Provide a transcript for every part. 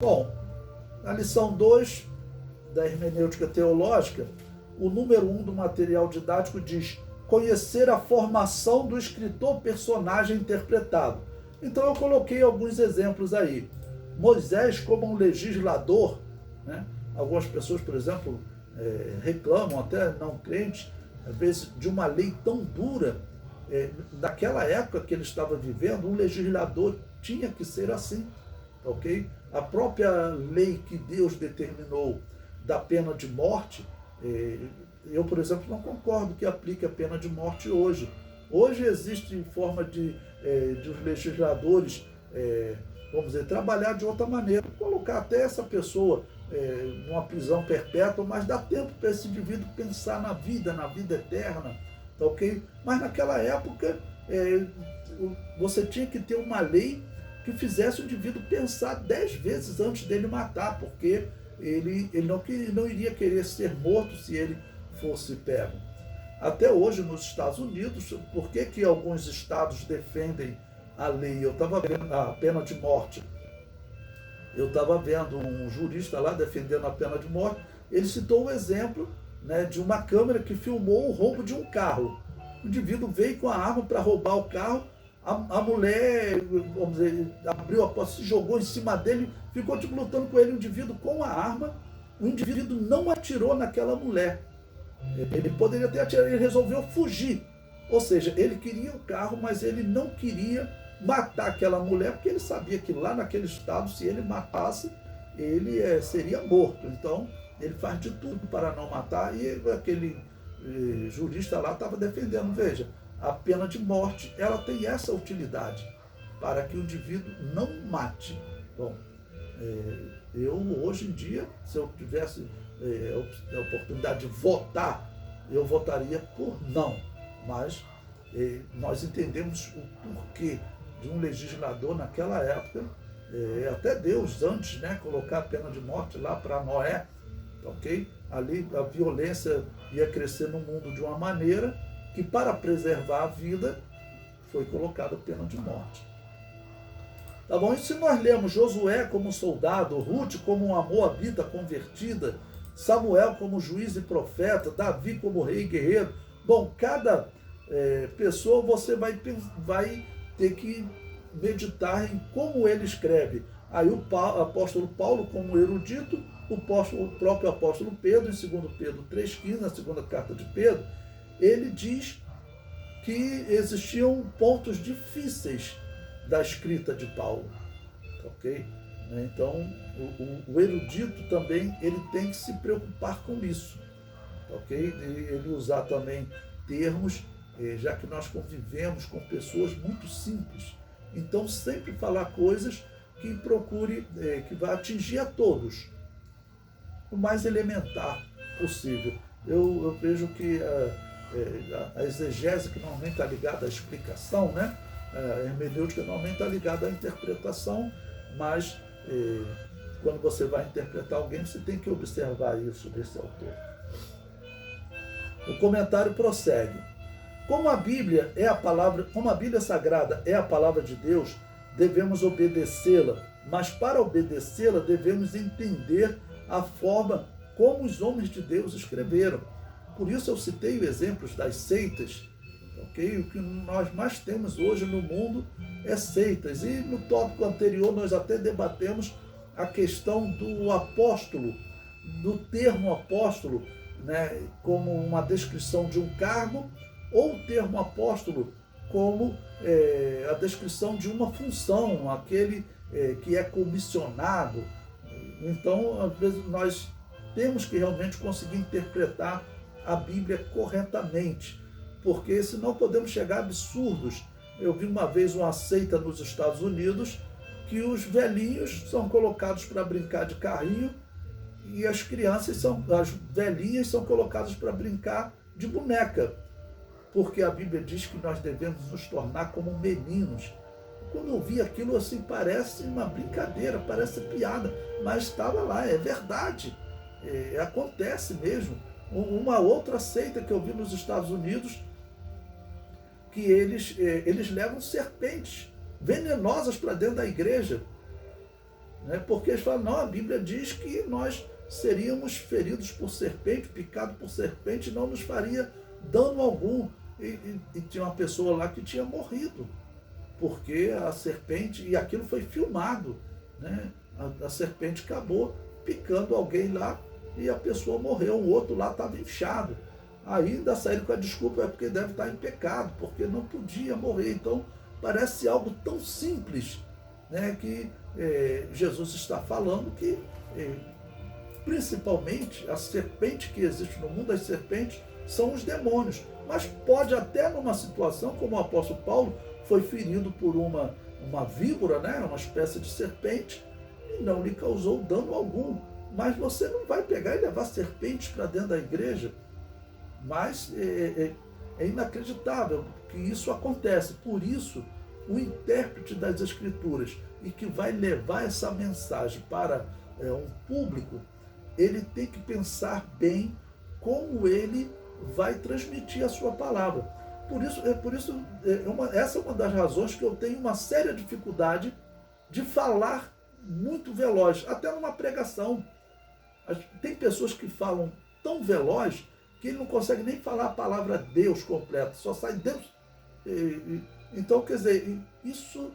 Bom, na lição 2 da hermenêutica teológica, o número 1 do material didático diz: conhecer a formação do escritor-personagem interpretado. Então eu coloquei alguns exemplos aí. Moisés como um legislador, né? Algumas pessoas, por exemplo, reclamam, até não crentes, às vezes, de uma lei tão dura. Naquela época que ele estava vivendo, um legislador tinha que ser assim, ok? A própria lei que Deus determinou da pena de morte, eu, por exemplo, não concordo que aplique a pena de morte hoje. Hoje existe forma de os legisladores, vamos dizer, trabalhar de outra maneira, colocar até essa pessoa numa prisão perpétua, mas dá tempo para esse indivíduo pensar na vida eterna, tá ok? Mas naquela época você tinha que ter uma lei que fizesse o indivíduo pensar 10 vezes antes dele matar, porque ele não iria querer ser morto se ele fosse pego. Até hoje nos Estados Unidos, por que alguns estados defendem a lei? Eu estava vendo a pena de morte. Eu estava vendo um jurista lá defendendo a pena de morte. Ele citou o exemplo, né, de uma câmera que filmou o roubo de um carro. O indivíduo veio com a arma para roubar o carro. A mulher, vamos dizer, abriu a porta, se jogou em cima dele, ficou tipo lutando com ele, o indivíduo com a arma. O indivíduo não atirou naquela mulher. Ele poderia ter atirado, ele resolveu fugir. Ou seja, ele queria o carro, mas ele não queria matar aquela mulher, porque ele sabia que lá naquele estado, se ele matasse, ele seria morto. Então, ele faz de tudo para não matar, e aquele jurista lá estava defendendo, veja, a pena de morte, ela tem essa utilidade, para que o indivíduo não mate. Bom, eu hoje em dia, se eu tivesse a oportunidade de votar, eu votaria por não, mas nós entendemos o porquê de um legislador naquela época, até Deus antes, né, colocar a pena de morte lá para Noé, ok? Ali a violência ia crescer no mundo de uma maneira que, para preservar a vida, foi colocada a pena de morte. Tá bom? E se nós lemos Josué como soldado, Ruth como uma moabita convertida, Samuel como juiz e profeta, Davi como rei e guerreiro, bom, cada pessoa você vai ter que meditar em como ele escreve. Aí o apóstolo Paulo como erudito, o próprio apóstolo Pedro, em 2 Pedro 3,15, na segunda carta de Pedro, ele diz que existiam pontos difíceis da escrita de Paulo, ok? Então, o erudito também, ele tem que se preocupar com isso, ok? Ele usar também termos, já que nós convivemos com pessoas muito simples, então sempre falar coisas que procure, que vai atingir a todos, o mais elementar possível. Eu vejo que a exegese, que normalmente está ligada à explicação, né? A hermenêutica normalmente está ligada à interpretação, mas quando você vai interpretar alguém, você tem que observar isso desse autor. O comentário prossegue. Como a Bíblia Sagrada é a palavra de Deus, devemos obedecê-la, mas para obedecê-la devemos entender a forma como os homens de Deus escreveram. Por isso eu citei exemplos das seitas, ok? O que nós mais temos hoje no mundo é seitas. E no tópico anterior nós até debatemos a questão do apóstolo, do termo apóstolo, né, como uma descrição de um cargo, ou o termo apóstolo como a descrição de uma função, aquele que é comissionado. Então, às vezes, nós temos que realmente conseguir interpretar a Bíblia corretamente, porque senão podemos chegar a absurdos. Eu vi uma vez uma seita nos Estados Unidos que os velhinhos são colocados para brincar de carrinho e as velhinhas são colocadas para brincar de boneca, porque a Bíblia diz que nós devemos nos tornar como meninos. Quando eu vi aquilo assim, parece uma brincadeira, parece piada, mas estava lá, é verdade, acontece mesmo. Uma outra seita que eu vi nos Estados Unidos, que eles levam serpentes venenosas para dentro da igreja. né? Porque eles falam, não, a Bíblia diz que nós seríamos feridos por serpente, picados por serpente, não nos faria dano algum. E tinha uma pessoa lá que tinha morrido, porque a serpente, e aquilo foi filmado, né? A serpente acabou picando alguém lá e a pessoa morreu, o outro lá estava inchado. Ainda saíram com a desculpa, é porque deve estar em pecado, porque não podia morrer. Então, parece algo tão simples, né, que Jesus está falando que, principalmente, a serpente que existe no mundo, as serpentes, são os demônios. Mas pode até numa situação, como o apóstolo Paulo foi ferido por uma víbora, né, uma espécie de serpente, e não lhe causou dano algum. Mas você não vai pegar e levar serpentes para dentro da igreja. Mas é inacreditável que isso acontece. Por isso, o intérprete das Escrituras e que vai levar essa mensagem para um público, ele tem que pensar bem como ele vai transmitir a sua palavra. Essa é uma das razões que eu tenho uma séria dificuldade de falar muito veloz, até numa pregação. Tem pessoas que falam tão veloz que ele não consegue nem falar a palavra Deus completa, só sai Deus. Então, quer dizer, isso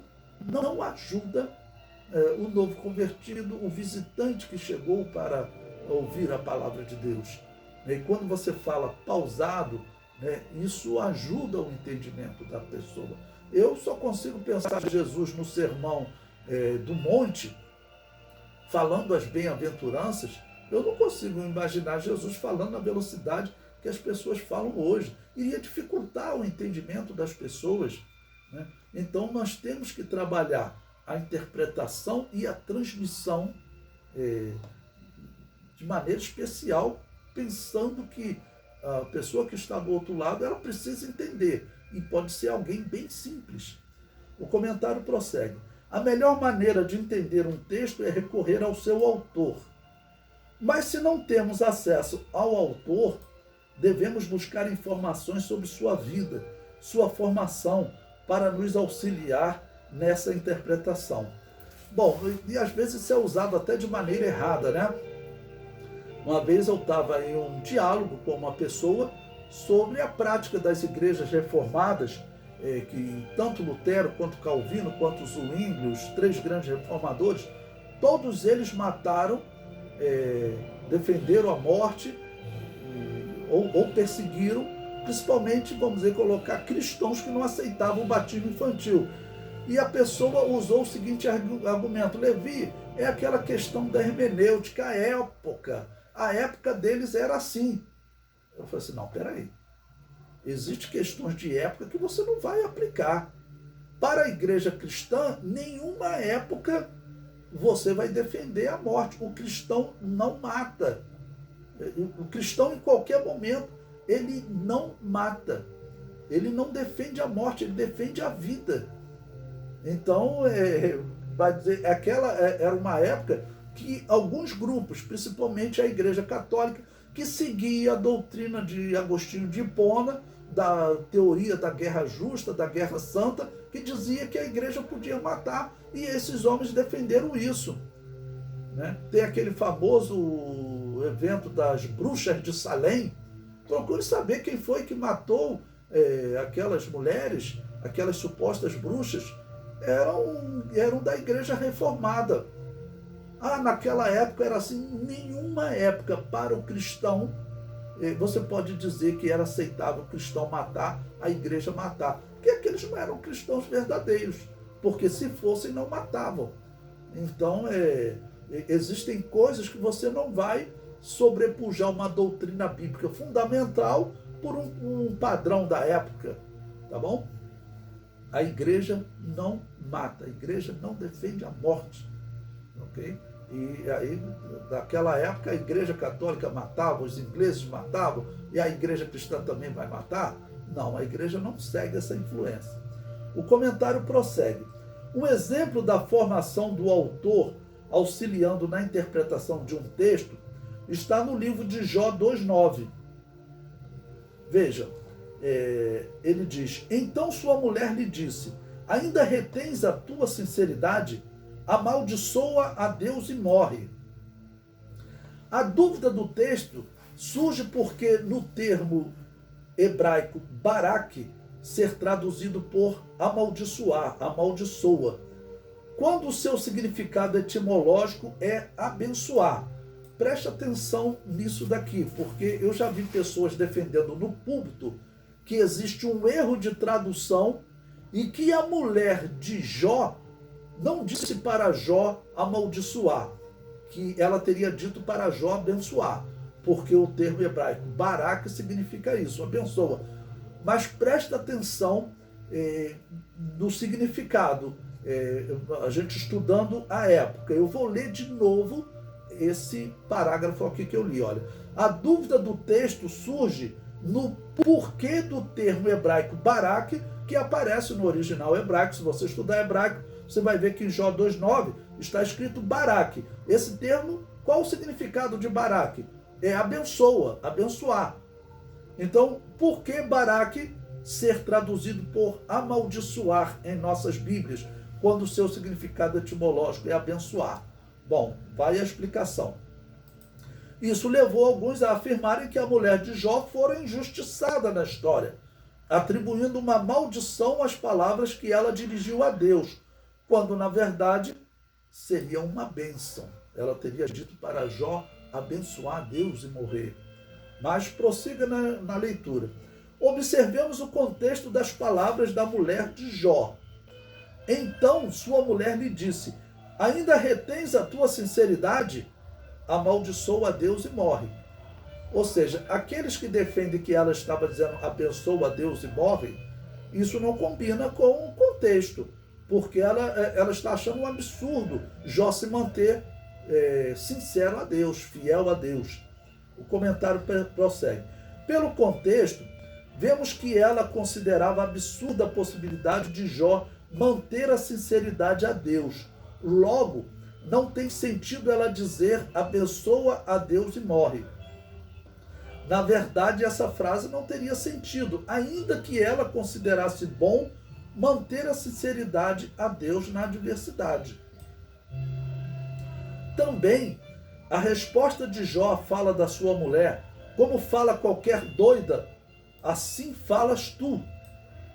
não ajuda o novo convertido, o visitante que chegou para ouvir a palavra de Deus. E quando você fala pausado, né, isso ajuda o entendimento da pessoa. Eu só consigo pensar Jesus no sermão do monte, falando as bem-aventuranças. Eu não consigo imaginar Jesus falando na velocidade que as pessoas falam hoje. Iria dificultar o entendimento das pessoas, né? Então nós temos que trabalhar a interpretação e a transmissão de maneira especial, pensando que a pessoa que está do outro lado, ela precisa entender. E pode ser alguém bem simples. O comentário prossegue. A melhor maneira de entender um texto é recorrer ao seu autor. Mas se não temos acesso ao autor, devemos buscar informações sobre sua vida, sua formação, para nos auxiliar nessa interpretação. Bom, e às vezes isso é usado até de maneira errada, né? Uma vez eu estava em um diálogo com uma pessoa sobre a prática das igrejas reformadas, que tanto Lutero, quanto Calvino, quanto Zwingli, os três grandes reformadores, todos eles mataram, defenderam a morte ou perseguiram, principalmente, vamos dizer, colocar cristãos que não aceitavam o batismo infantil. E a pessoa usou o seguinte argumento: Levi, é aquela questão da hermenêutica, a época deles era assim. Eu falei assim, não, peraí. Existem questões de época que você não vai aplicar. Para a igreja cristã, nenhuma época você vai defender a morte. O cristão não mata. O cristão, em qualquer momento, ele não mata. Ele não defende a morte, ele defende a vida. Então, vai dizer, era uma época que alguns grupos, principalmente a Igreja Católica, que seguia a doutrina de Agostinho de Hipona, da teoria da guerra justa, da guerra santa, que dizia que a igreja podia matar, e esses homens defenderam isso, né? Tem aquele famoso evento das bruxas de Salém. Procure saber quem foi que matou aquelas mulheres, aquelas supostas bruxas. Eram da igreja reformada. Naquela época era assim. Nenhuma época para o cristão você pode dizer que era aceitável o cristão matar, a igreja matar, porque aqueles não eram cristãos verdadeiros, porque se fossem não matavam. Então existem coisas que você não vai sobrepujar uma doutrina bíblica fundamental por um padrão da época, tá bom? A igreja não mata, a igreja não defende a morte, ok? E aí, naquela época, a igreja católica matava, os ingleses matavam, e a igreja cristã também vai matar? Não, a igreja não segue essa influência. O comentário prossegue. Um exemplo da formação do autor auxiliando na interpretação de um texto está no livro de Jó 2,9. Veja, ele diz: então sua mulher lhe disse, ainda retens a tua sinceridade? amaldiçoa a Deus e morre. A dúvida do texto surge porque no termo hebraico Barak ser traduzido por amaldiçoar, amaldiçoa, quando o seu significado etimológico é abençoar. Preste atenção nisso daqui, porque eu já vi pessoas defendendo no púlpito que existe um erro de tradução e que a mulher de Jó não disse para Jó amaldiçoar, que ela teria dito para Jó abençoar, porque o termo hebraico Barak significa isso, abençoa. Mas presta atenção no significado, a gente estudando a época. Eu vou ler de novo esse parágrafo aqui que eu li. Olha, a dúvida do texto surge no porquê do termo hebraico Barak, que aparece no original hebraico. Se você estudar hebraico, você vai ver que em Jó 2,9 está escrito Barak. Esse termo, qual o significado de Barak? É abençoa, abençoar. Então, por que Barak ser traduzido por amaldiçoar em nossas Bíblias, quando o seu significado etimológico é abençoar? Bom, vai a explicação. Isso levou alguns a afirmarem que a mulher de Jó fora injustiçada na história, atribuindo uma maldição às palavras que ela dirigiu a Deus, quando, na verdade, seria uma bênção. Ela teria dito para Jó abençoar Deus e morrer. Mas prossiga na leitura. Observemos o contexto das palavras da mulher de Jó. Então sua mulher lhe disse: ainda retens a tua sinceridade? Amaldiçoa a Deus e morre. Ou seja, aqueles que defendem que ela estava dizendo abençoa a Deus e morre, isso não combina com o contexto, porque ela está achando um absurdo Jó se manter sincero a Deus, fiel a Deus. O comentário prossegue. Pelo contexto, vemos que ela considerava absurda a possibilidade de Jó manter a sinceridade a Deus. Logo, não tem sentido ela dizer abençoa a Deus e morre. Na verdade, essa frase não teria sentido, ainda que ela considerasse bom manter a sinceridade a Deus na adversidade. Também, a resposta de Jó à fala da sua mulher, como fala qualquer doida, assim falas tu,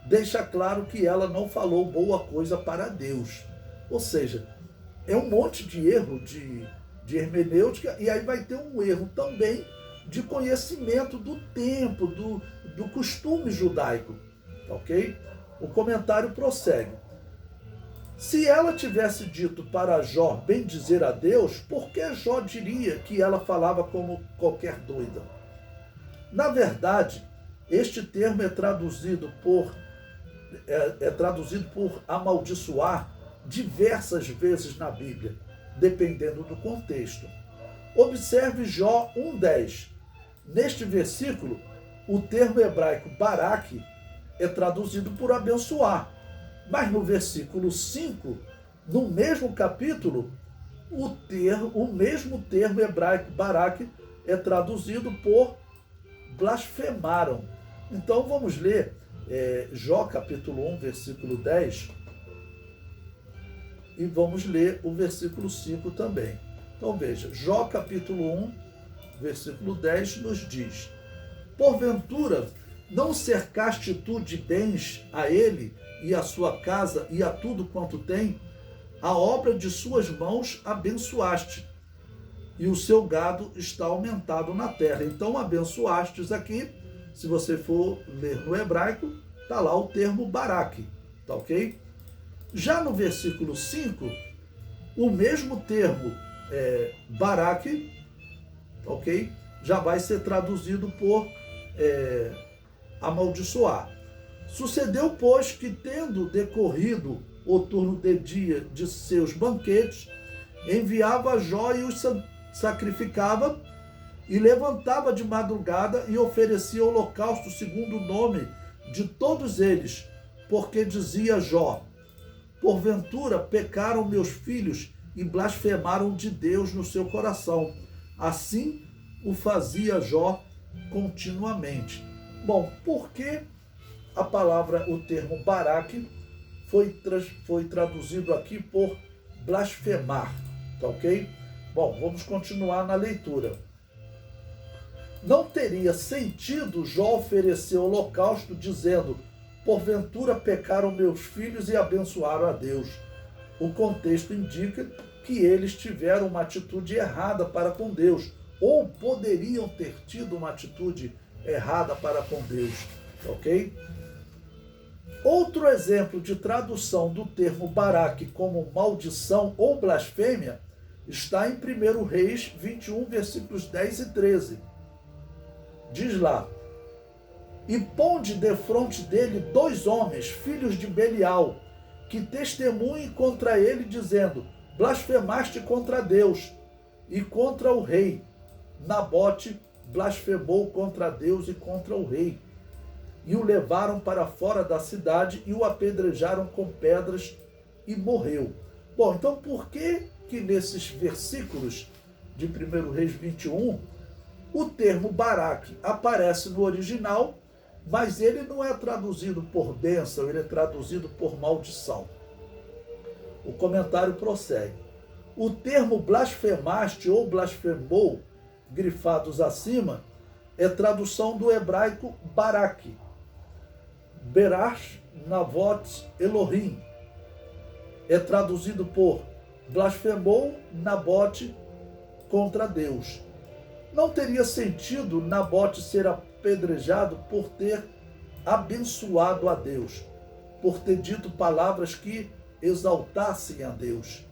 deixa claro que ela não falou boa coisa para Deus. Ou seja, é um monte de erro de hermenêutica, e aí vai ter um erro também de conhecimento do tempo, do costume judaico. Ok? O comentário prossegue. Se ela tivesse dito para Jó bem dizer a Deus, por que Jó diria que ela falava como qualquer doida? Na verdade, este termo é traduzido por amaldiçoar diversas vezes na Bíblia, dependendo do contexto. Observe Jó 1,10. Neste versículo, o termo hebraico Barak é traduzido por abençoar. Mas no versículo 5, no mesmo capítulo, o mesmo termo hebraico Barak é traduzido por blasfemaram. Então vamos ler Jó capítulo 1, versículo 10, e vamos ler o versículo 5 também. Então veja, Jó capítulo 1, versículo 10 nos diz: porventura não cercaste tu de bens a ele e a sua casa e a tudo quanto tem? A obra de suas mãos abençoaste, e o seu gado está aumentado na terra. Então abençoastes aqui, se você for ler no hebraico, está lá o termo Barak, tá ok? Já no versículo 5, o mesmo termo Barak, ok? Já vai ser traduzido por amaldiçoar. Sucedeu, pois, que tendo decorrido o turno de dia de seus banquetes, enviava a Jó e os sacrificava, e levantava de madrugada e oferecia holocausto segundo o nome de todos eles, porque dizia Jó: porventura pecaram meus filhos e blasfemaram de Deus no seu coração. Assim o fazia Jó continuamente. Bom, por que a palavra, o termo Barak, foi traduzido aqui por blasfemar, tá ok? Bom, vamos continuar na leitura. Não teria sentido Jó oferecer holocausto dizendo: porventura pecaram meus filhos e abençoaram a Deus. O contexto indica que eles tiveram uma atitude errada para com Deus, ou poderiam ter tido uma atitude errada para com Deus, ok? Outro exemplo de tradução do termo Baraque como maldição ou blasfêmia está em 1 Reis 21, versículos 10 e 13. Diz lá: e ponde defronte dele 2 homens, filhos de Belial, que testemunhem contra ele, dizendo: blasfemaste contra Deus e contra o rei. Nabote blasfemou contra Deus e contra o rei. E o levaram para fora da cidade e o apedrejaram com pedras e morreu. Bom, então por que nesses versículos de 1 Reis 21, o termo Baraque aparece no original, mas ele não é traduzido por bênção, ele é traduzido por maldição? O comentário prossegue. O termo blasfemaste ou blasfemou, grifados acima, é tradução do hebraico Baraque. Berash Navot Elohim. É traduzido por blasfemou Nabote contra Deus. Não teria sentido Nabote ser apedrejado por ter abençoado a Deus, por ter dito palavras que exaltassem a Deus.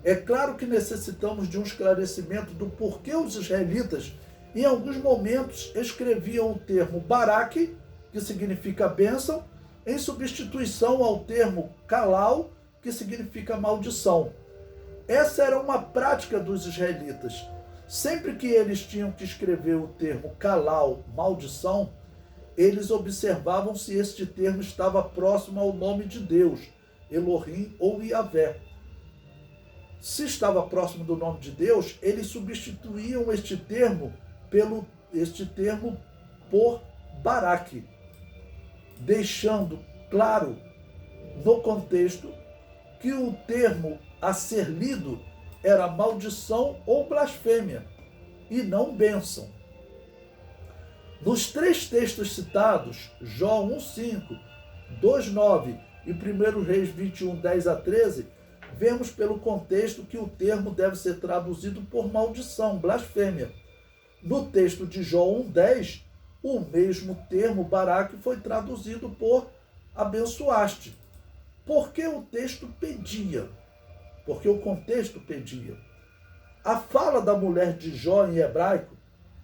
É claro que necessitamos de um esclarecimento do porquê os israelitas, em alguns momentos, escreviam o termo Baraque, que significa bênção, em substituição ao termo Calal, que significa maldição. Essa era uma prática dos israelitas. Sempre que eles tinham que escrever o termo Calal, maldição, eles observavam se este termo estava próximo ao nome de Deus, Elohim ou Yahvé. Se estava próximo do nome de Deus, eles substituíam este termo por Baraque, deixando claro no contexto que o termo a ser lido era maldição ou blasfêmia, e não bênção. Nos 3 textos citados, Jó 1,5, 2,9 e 1 Reis 21, 10 a 13, vemos pelo contexto que o termo deve ser traduzido por maldição, blasfêmia. No texto de Jó 1,10, o mesmo termo Baraque foi traduzido por abençoaste. Porque o texto pedia, porque o contexto pedia. A fala da mulher de Jó em hebraico,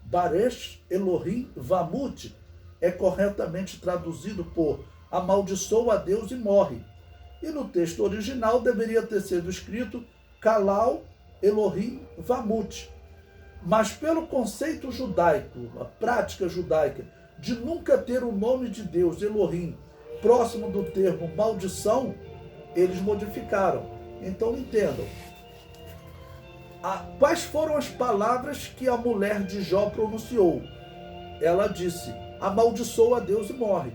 Baresh Elohim Vamut, é corretamente traduzido por amaldiçoa a Deus e morre. E no texto original deveria ter sido escrito Kalal Elohim Vamut. Mas pelo conceito judaico, a prática judaica, de nunca ter o nome de Deus, Elohim, próximo do termo maldição, eles modificaram. Então entendam. Quais foram as palavras que a mulher de Jó pronunciou? Ela disse: amaldiçoa a Deus e morre.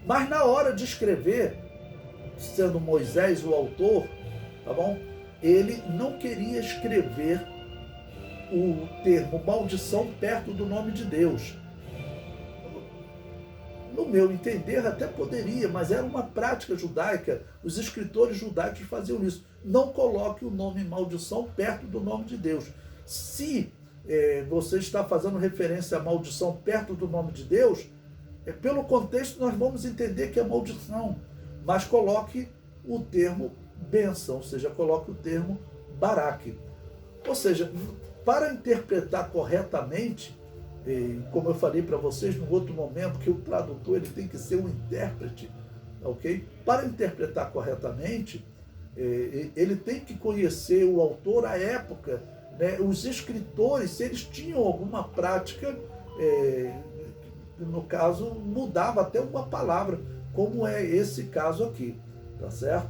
Mas na hora de escrever, sendo Moisés o autor, tá bom? Ele não queria escrever o termo maldição perto do nome de Deus. No meu entender, até poderia, mas era uma prática judaica. Os escritores judaicos faziam isso. Não coloque o nome maldição perto do nome de Deus. Se você está fazendo referência à maldição perto do nome de Deus, pelo contexto nós vamos entender que é maldição. Mas coloque o termo bênção, ou seja, coloque o termo Baraque. Ou seja, para interpretar corretamente, como eu falei para vocês no outro momento, que o tradutor ele tem que ser um intérprete, ok? Para interpretar corretamente, ele tem que conhecer o autor, a época, né? Os escritores, se eles tinham alguma prática, no caso, mudava até uma palavra, como é esse caso aqui, tá certo?